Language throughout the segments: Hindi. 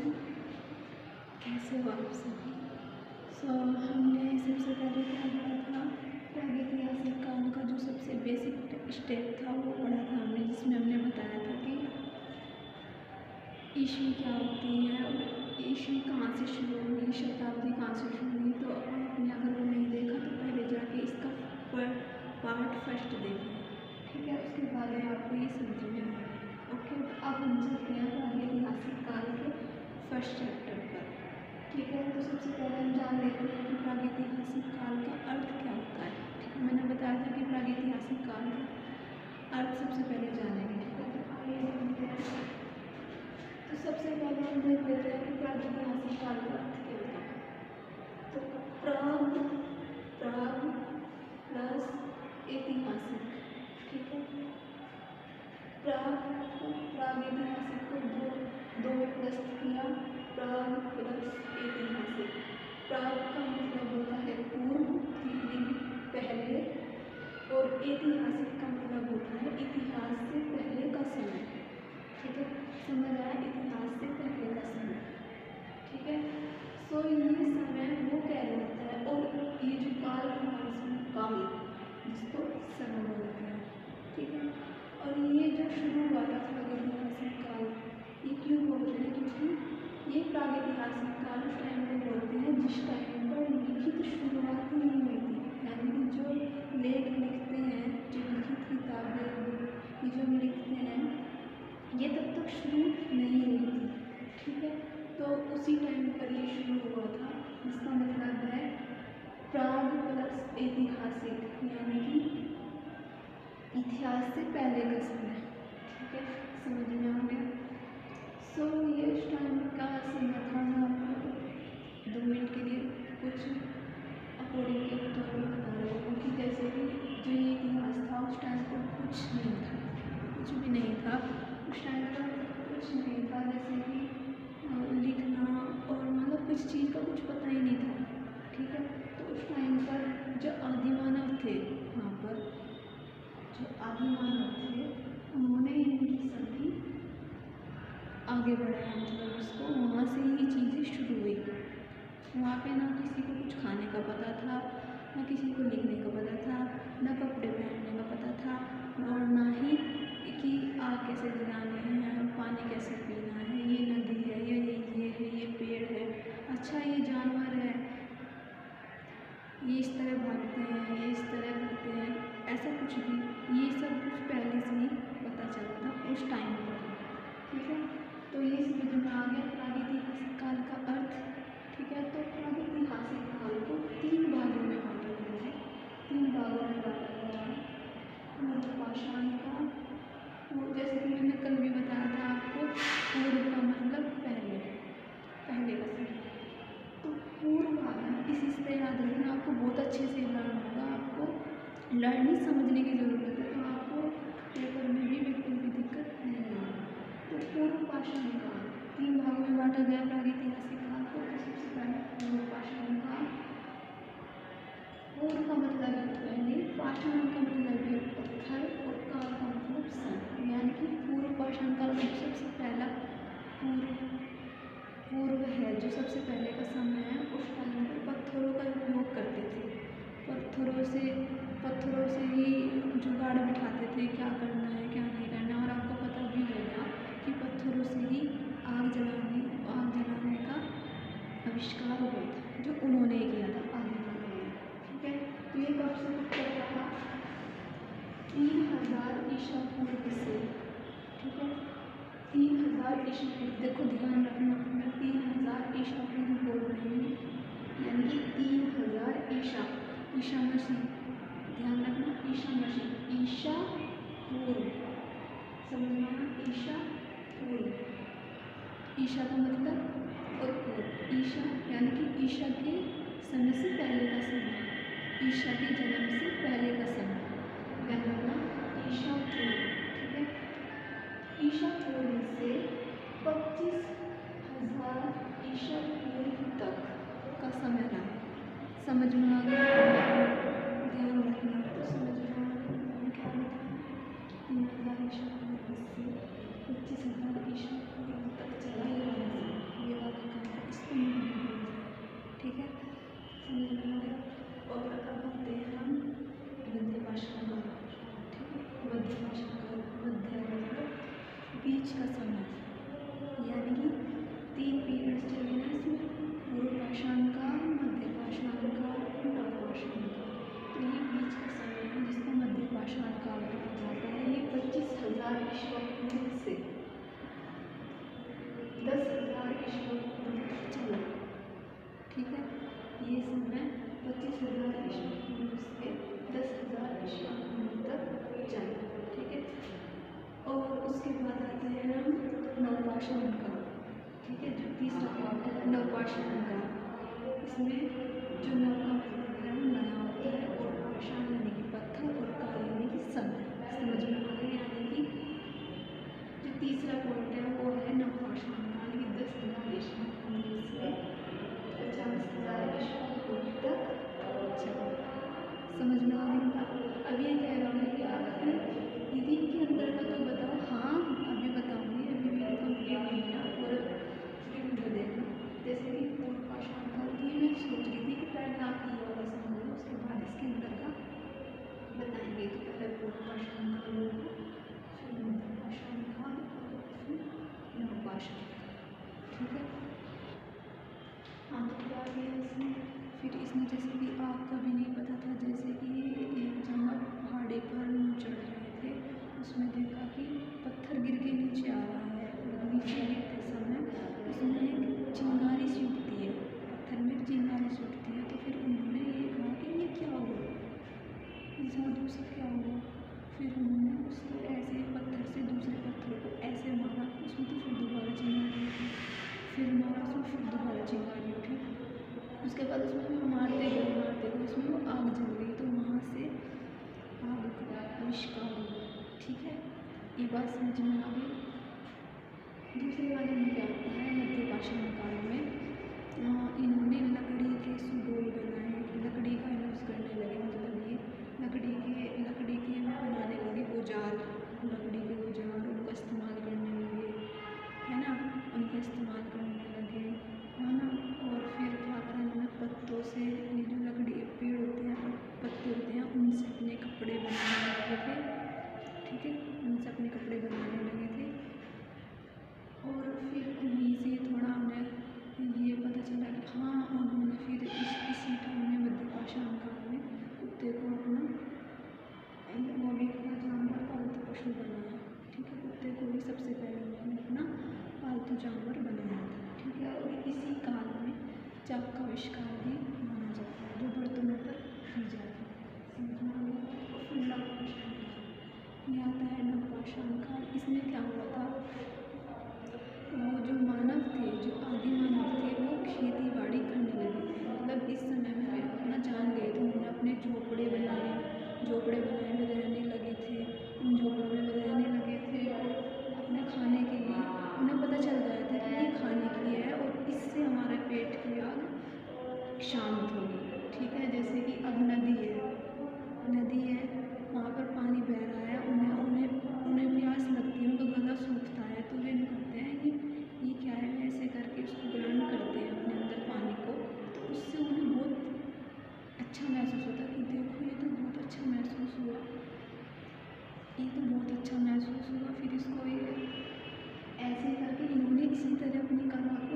एवरीवन, कैसे हो आप सभी। हमने सबसे पहले क्या पढ़ा था, प्रागैतिहासिक काल का जो सबसे बेसिक स्टेप था वो पढ़ा था हमने, जिसमें हमने बताया था कि ईस्वी क्या होती है और ईस्वी कहाँ से शुरू हुई, शताब्दी कहाँ से शुरू हुई। तो आपने अगर वो नहीं देखा तो पहले जाके इसका पार्ट फर्स्ट देखें, ठीक है। उसके बाद में आपको ये समझ में आएगा। ओके, अब हम चलते हैं प्रागैतिहासिक काल के फर्स्ट चैप्टर पर, ठीक है। तो सबसे पहले हम जान लेते हैं कि प्रागैतिहासिक काल का अर्थ क्या होता है, ठीक है। मैंने बताया था कि प्रागैतिहासिक काल का अर्थ सबसे पहले जानेंगे, ठीक है। तो आइए जानते हैं। तो सबसे पहले हम देख लेते हैं कि प्रागैतिहासिक काल का अर्थ क्या होता है। तो प्राग प्लस ऐतिहासिक, ठीक है। प्रागैतिहासिक को दो में प्लस किया, प्राग प्लस ऐतिहासिक। प्राग का मतलब होता है पूर्व, पहले, और ऐतिहासिक का मतलब होता है इतिहास से पहले का समय, ठीक है। समझ आया, इतिहास से पहले का समय, ठीक है। सो ये समय वो कह रहे होता है, और ये जो काल काल जिसको समय बोलते हैं, ठीक है। और ये जो शुरू हुआ था प्रागैतिहासिक काल, ये क्यों बोल रहे हैं, क्योंकि ये प्रागैतिहासिक काल उस टाइम को बोलते हैं जिस टाइम पर लिखित शुरुआत ही नहीं हुई थी। यानी कि जो लेख लिखते हैं, जो लिखित किताबें ये जो हम लिखते हैं, ये तब तक शुरू नहीं हुई थी, ठीक है। तो उसी टाइम पर ये शुरू हुआ था, जिसका मतलब है प्राग प्लस ऐतिहासिक, यानी कि इतिहास से पहले का समय, ठीक है। समझ में आ गया। ये उस टाइम का समय था। मैं आपको 2 मिनट के लिए कुछ अकॉर्डिंग के तौर पर बता रही हूँ कि जैसे कि जो ये इतिहास था उस टाइम पर कुछ नहीं था, कुछ भी नहीं था उस टाइम पर, कुछ नहीं था। जैसे कि लिखना और मतलब कुछ चीज़ का कुछ पता ही नहीं था, ठीक है। तो उस टाइम पर जो आदिमानव थे, वहाँ पर जो आदिमानव थे, उन्होंने इनकी सभी आगे बढ़ाया, मतलब उसको वहाँ से ही चीज़ें शुरू हुई। वहाँ पे ना किसी को कुछ खाने का पता था, ना किसी को लिखने का पता था, ना कपड़े पहनने का पता था, और ना ही कि आग कैसे जलाने हैं, पानी कैसे पीना है, ये नदी है, ये है, ये पेड़ है, अच्छा ये जानवर है, ये इस तरह भागते हैं, ये इस तरह करते हैं, ऐसा कुछ भी, ये सब कुछ पहले से ही पता चला था उस टाइम पर, ठीक है। तो ये समझ में आ गया प्रागैतिहासिक काल का अर्थ, ठीक है। तो प्रागैतिहासिक काल को 3 भागों में बांटा गया है, 3 भागों में बांटा गया है। पूर्व पाषाण काल, जैसे कि मैंने कल भी बताया था आपको, पूर्व का मतलब पहले का समय। तो पूर्व भाग इसी से याद रखना, आपको बहुत अच्छे से लर्न होगा, आपको लर्निंग समझने की ज़रूरत है, तो आपको पेपर में भी बिल्कुल भी दिक्कत नहीं होगी। तो पूर्व पाषाण काल 3 भागों में बांटा गया प्रागैतिहासिक काल को। सबसे पहले पूर्व पाषाण काल। पूर्व का मतलब है पहले, पाषाण का मतलब है पत्थर, और काल का मतलब सन, यानी कि पूर्व पाषाण काल का सबसे पहला पूर्व है, जो सबसे पहले का समय है। उस टाइम पर पत्थरों का उपयोग करते थे, पत्थरों से ही जुगाड़ बिठाते थे, क्या करना है क्या नहीं करना। और आपको पता भी होगा कि पत्थरों से ही आग जलाने का आविष्कार हुआ था, जो उन्होंने किया था, आदिमानव ने, ठीक है। तो ये कब से कब तक था, 3000 ईसा पूर्व से, ठीक है। 3000 ईसा पूर्व, देखो ध्यान रखना, मैं 3000 ईसा पूर्व बोल रही हूँ, यानी कि 3000 ईसा मसीह, ध्यान रखना, ईसा मसीह, ईसा पूर्व, समझना, ईसा पूर्व, ईसा का मतलब और पूर्व, ईसा यानी कि ईसा के समय से पहले का समय, ईसा के जन्म से पहले का समय, ध्यान रखना, ईसा पूर्व, ठीक है। ईसा पूर्व से 25,000 ईसा पूर्व तक का समय रहा। समझ में आ गया, ध्यान रखना। तो समझ में आ गया क्या होता है, 3000 ईसा पूर्व से 25,000 ईसा पूर्व तक चला, ये बीच का समय, यानी कि 3 पीरियड्स चले ना इसमें, पूर्व पाषाण काल, मध्य पाषाण काल और नव पाषाण काल। तो ये बीच का समय है जिसको मध्य पाषाण काल कहा जाता है। ये 25,000 ईस्वी पूर्व से 10,000 ईस्वी पूर्व तक चला। ठीक है, ये समय 25,000 ईस्वी पूर्व से 10,000 ईस्वी पूर्व तक चला। ठीक है, और उसके बाद आते हैं हम नवपाषाण काल। ठीक है, जो तीसरा पार्ट है नवपाषाण काल। इसमें जो नव का मतलब है वो नया होता है, और पाषाण यानी कि पत्थर, और काल यानी कि समय। समझ में आ गया? यानी कि जो तीसरा पॉइंट है वो है नवपाषाण काल की 10,000 ईस्वी पूर्व से 50,000 ईस्वी पूर्व तक चला। समझ में आ गया? अब ये कह रहा हूँ कि आपने दीदी के अंतर्गत तो बताओ। हाँ, अभी बताऊँगी, अभी मेरी कंप्लीट नहीं है, पूरा वीडियो देखना। जैसे कि पूर्व पाषाण काल की मैं सोच रही थी कि पहले आप ये वाला समझ लो, उसके बाद इसके अंदर का बताएंगे। तो पहले पूर्व पाषाण काल होगा, फिर मध्य पाषाण काल, फिर नव पाषाण काल। ठीक है, हाँ तो क्या किया इसमें, फिर इसमें जैसे कि आपको भी नहीं पता था, जैसे कि एक जगह पहाड़ी पर चढ़ रहे थे, उसमें देखा कि पत्थर गिर के नीचे आ रहा है, और नीचे गिरते समय उसमें एक चिंगारी सी उठती है, पत्थर में चिंगारी सी उठती है। तो फिर उन्होंने ये कहा कि ये क्या हुआ, इस जादू से क्या हुआ। फिर उन्होंने उसको ऐसे पत्थर से दूसरे पत्थर को ऐसे मारा, उसमें तो फिर दोबारा चिंगारी उठी, फिर मारा उसमें, फिर दोबारा चिंगारी उठी। उसके बाद उसमें मारते गए उसमें वो आग जल गई, तो वहाँ से आग का आविष्कार हुआ। ठीक है, ये बात समझ में आ गई। दूसरे वाले में क्या होता है, मध्य पाषाण काल में इन्होंने लकड़ी के सुडोल बनाए, लकड़ी का यूज़ करने लगे। मतलब ये लकड़ी के बनाने लगे औजार, लकड़ी के औजार उनका इस्तेमाल करने लगे, है ना, उनका इस्तेमाल करने लगे, है ना। और फिर क्या करा इन्होंने, पत्तों से, ये जो लकड़ी पेड़ होते हैं, पत्ते होते हैं, उनसे अपने कपड़े बनाने लगे थे। ठीक है, उनसे अपने कपड़े बनाने लगे थे। और फिर वहीं से थोड़ा हमें ये पता चला कि हाँ, उन्होंने फिर इसी टाइम में मध्य पाषाण काल में कुत्ते को अपना वो भी अपना जानवर, पालतू पशु बनाया। ठीक है, कुत्ते को ही सबसे पहले उन्होंने अपना पालतू जानवर बनाया था। ठीक है, और इसी काल में चाक का आविष्कार भी माना जाता है, जो बर्तनों पर की जाती है। और फिर नवपाषाण काल, ये आता है नवपाषाण काल। इसमें क्या हुआ था, वो जो मानव थे, जो आदि मानव थे, वो खेती बाड़ी करने लगे थे। मतलब इस समय में वे अपना जान गए थे, उन्होंने अपने झोपड़े बनाए में रहने लगे थे, उन झोपड़ों में रहने लगे थे, और अपने खाने के लिए उन्हें पता चल गया था कि ये खाने के लिए है, और इससे हमारे पेट की आग शांत होगी। ठीक है, जैसे कि अब नदी है, वहाँ पर पानी बह रहा है, उन्हें प्यास लगती है, उनका गला सूखता है, तो वे करते हैं कि ये क्या है, वे ऐसे करके उसको ग्रहण करते हैं अपने अंदर पानी को। तो उससे उन्हें बहुत अच्छा महसूस होता है कि देखो ये तो बहुत अच्छा महसूस हुआ, फिर इसको ये ऐसे करके इन्होंने इसी तरह अपनी कला को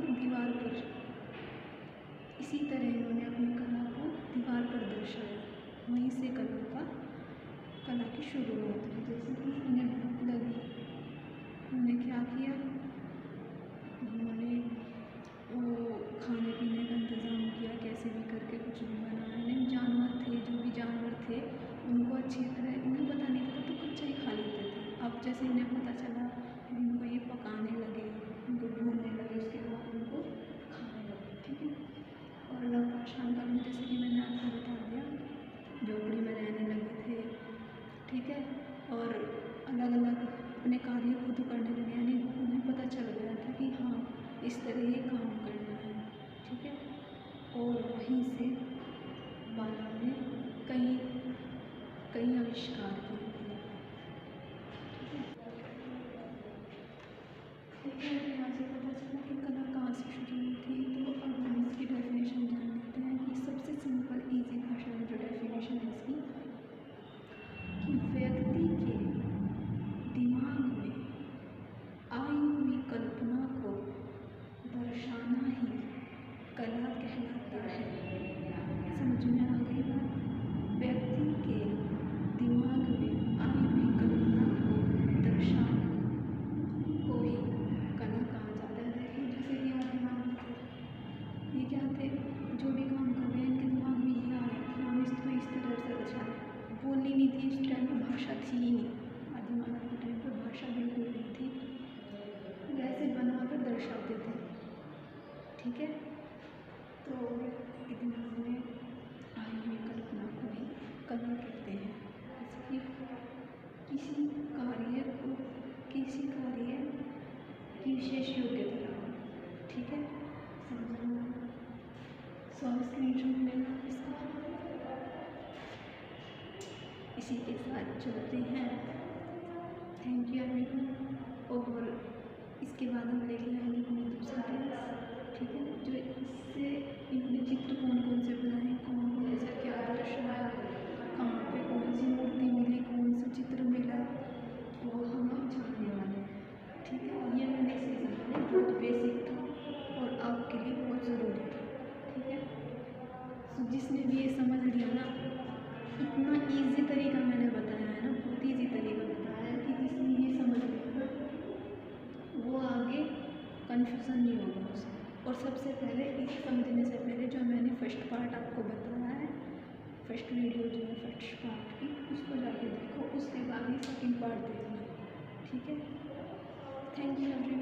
दीवार पर दर्शाया। वहीं से कला की शुरुआत हुई। जैसे कि उन्हें भूख लगी, उन्होंने क्या किया, उन्होंने वो खाने पीने का इंतज़ाम किया, कैसे भी करके कुछ भी बनाया। नहीं, जानवर थे, जो भी जानवर थे, उनको अच्छी तरह, उन्हें पता नहीं था तो कच्चा ही खा लेते थे। अब जैसे इन्हें पता चला, फिर इनको ये पकाने लगे, उनको भूनने लगे, उसके बाद उनको खाने लगे। ठीक है, और नवपाषाण काल में जैसे कि मैंने आपको बता दिया, झोपड़ी में रहने लगे थे। ठीक है, और अलग अलग अपने कार्य खुद करने लगे, यानी उन्हें पता चल गया था कि हाँ, इस तरह ये काम करना है। ठीक है, और वहीं से मानव ने कई आविष्कार किए थे। ठीक है, यहाँ से पता चला कि कला कहाँ से शुरू हुई थी। तो अब हम इसकी डेफिनेशन जान लेते हैं कि सबसे सिंपल ईजी भाषा में जो डेफिनेशन है इसकी, कि व्यक्ति के दिमाग में विशेष योग्यता रहा, ठीक है, समझना। सो स्क्रीनशॉट लेना इसका। इसी के साथ चलते हैं। Thank you everyone. और इसके बाद हम लेके आएंगे अपनी दूसरा क्लास, ठीक है, जो इससे इनमें चित्र कौन कौन से बनाए, कौन कौन ऐसा क्या दर्शाया, कहाँ पे कौन सी मूर्ति मिली, कौन सा चित्र मिला, वो हम लोग जानने वाले हैं, ठीक है। ये मैंने इसलिए समझा बहुत बेसिक था और आपके लिए बहुत ज़रूरी था, ठीक है। तो जिसने भी ये समझ लिया ना, इतना ईजी तरीका मैंने बताया है ना, बहुत ईजी तरीका बताया है कि जिसने ये समझ लिया ना, वो आगे कन्फ्यूज़न नहीं होगा उसको। और सबसे पहले इस समझने से पहले जो मैंने फर्स्ट पार्ट आपको बताया है, फर्स्ट वीडियो जो है फर्स्ट पार्ट की, उसको जाके देखो, उसके बाद ही सेकंड पार्ट देखना, ठीक है। Thank you.